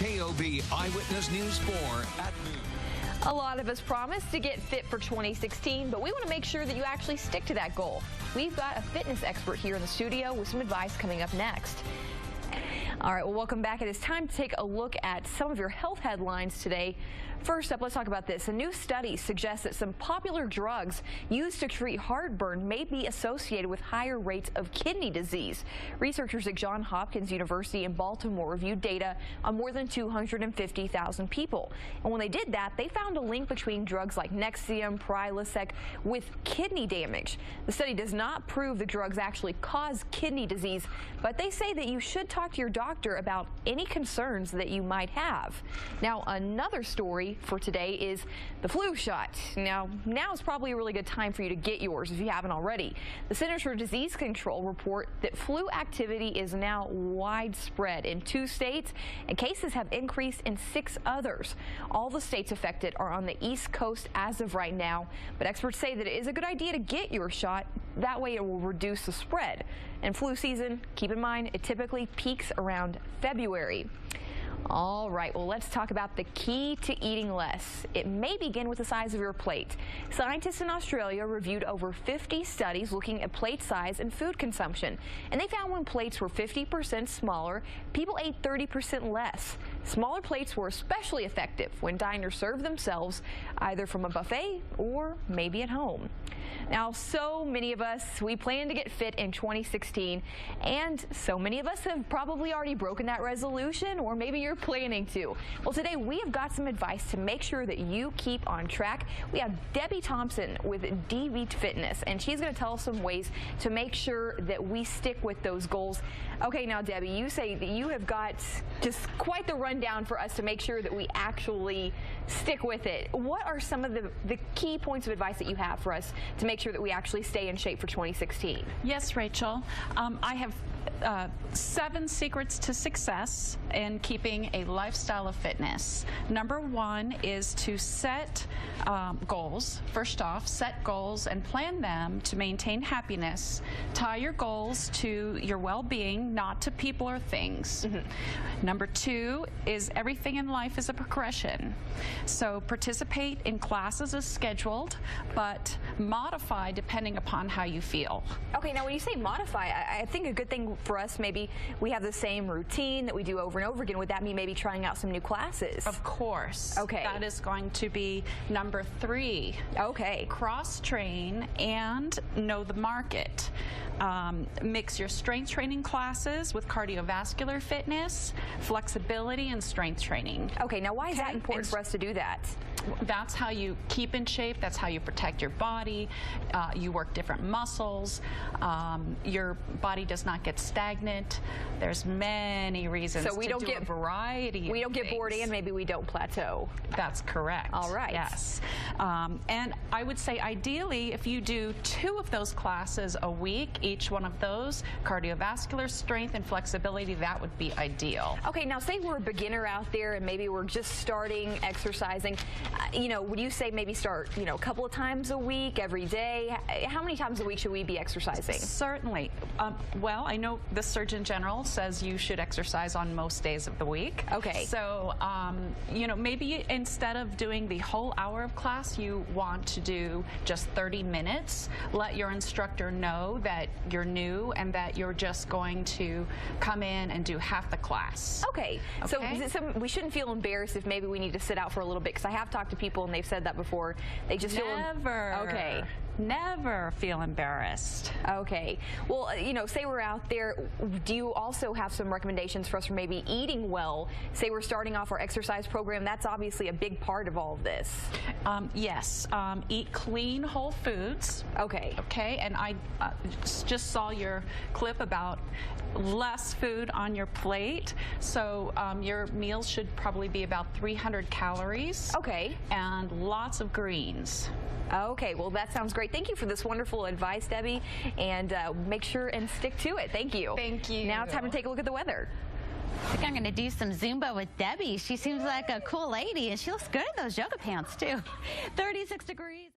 KOB Eyewitness News 4 at noon. A lot of us promised to get fit for 2016, but we want to make sure that you actually stick to that goal. We've got a fitness expert here in the studio with some advice coming up next. All right, well, welcome back. It is time to take a look at some of your health headlines today. First up, let's talk about this. A new study suggests that some popular drugs used to treat heartburn may be associated with higher rates of kidney disease. Researchers at Johns Hopkins University in Baltimore reviewed data on more than 250,000 people. And when they did that, they found a link between drugs like Nexium, Prilosec with kidney damage. The study does not prove the drugs actually cause kidney disease, but they say that you should talk to your doctor about any concerns that you might have. Now, another story for today is the flu shot. Now is probably a really good time for you to get yours if you haven't already. The Centers for Disease Control report that flu activity is now widespread in 2 states, and cases have increased in 6 others. All the states affected are on the East Coast as of right now, but experts say that it is a good idea to get your shot. That way it will reduce the spread. And flu season, keep in mind, it typically peaks around February. All right, well, let's talk about the key to eating less. It may begin with the size of your plate. Scientists in Australia reviewed over 50 studies looking at plate size and food consumption, and they found when plates were 50% smaller, people ate 30% less. Smaller plates were especially effective when diners served themselves either from a buffet or maybe at home. Now, so many of us, we plan to get fit in 2016, and so many of us have probably already broken that resolution, or maybe you're planning to. Well, today we have got some advice to make sure that you keep on track. We have Debbie Thompson with DebTfitness, and she's going to tell us some ways to make sure that we stick with those goals. Okay, now, Debbie, you say that you have got just quite the rundown for us to make sure that we actually stick with it. What are some of the key points of advice that you have for us to make sure that we actually stay in shape for 2016? Yes, Rachel. I have 7 secrets to success in keeping a lifestyle of fitness. Number 1 is to set goals. First off, set goals and plan them to maintain happiness. Tie your goals to your well-being, not to people or things. Number 2 is everything in life is a progression. So participate in classes as scheduled, but modify depending upon how you feel. Okay, now when you say modify, I think a good thing for us, maybe we have the same routine that we do over and over again. Would that mean maybe trying out some new classes? Of course. Okay. That is going to be number 3. Okay. Cross-train and know the market. Mix your strength training classes with cardiovascular fitness, flexibility, and strength training. Okay, now why is that important for us to do that? That's how you keep in shape. That's how you protect your body. You work different muscles. Your body does not get stagnant. There's many reasons so we don't get a variety. We don't get bored and maybe we don't plateau. That's correct. All right. Yes. And I would say ideally if you do 2 of those classes a week, each one of those, cardiovascular, strength, and flexibility, that would be ideal. Okay, now say we're a beginner out there and maybe we're just starting exercising. Would you say maybe start, a couple of times a week, every day? How many times a week should we be exercising? Certainly. Well, I know the Surgeon General says you should exercise on most days of the week. Okay. So, maybe instead of doing the whole hour of class, you want to do just 30 minutes. Let your instructor know that you're new and that you're just going to come in and do half the class. Okay. So we shouldn't feel embarrassed if maybe we need to sit out for a little bit, because I have talked to people and they've said that before. They just feel okay. Never feel embarrassed. Okay. Well, say we're out there, do you also have some recommendations for us for maybe eating well? Say we're starting off our exercise program. That's obviously a big part of all of this. Yes. Eat clean, whole foods. Okay. Okay. And I just saw your clip about less food on your plate. So your meals should probably be about 300 calories. Okay. And lots of greens. Okay, well, that sounds great. Thank you for this wonderful advice, Debbie, and make sure and stick to it. Thank you. Thank you. Now it's time to take a look at the weather. I think I'm going to do some Zumba with Debbie. She seems like a cool lady, and she looks good in those yoga pants, too. 36 degrees.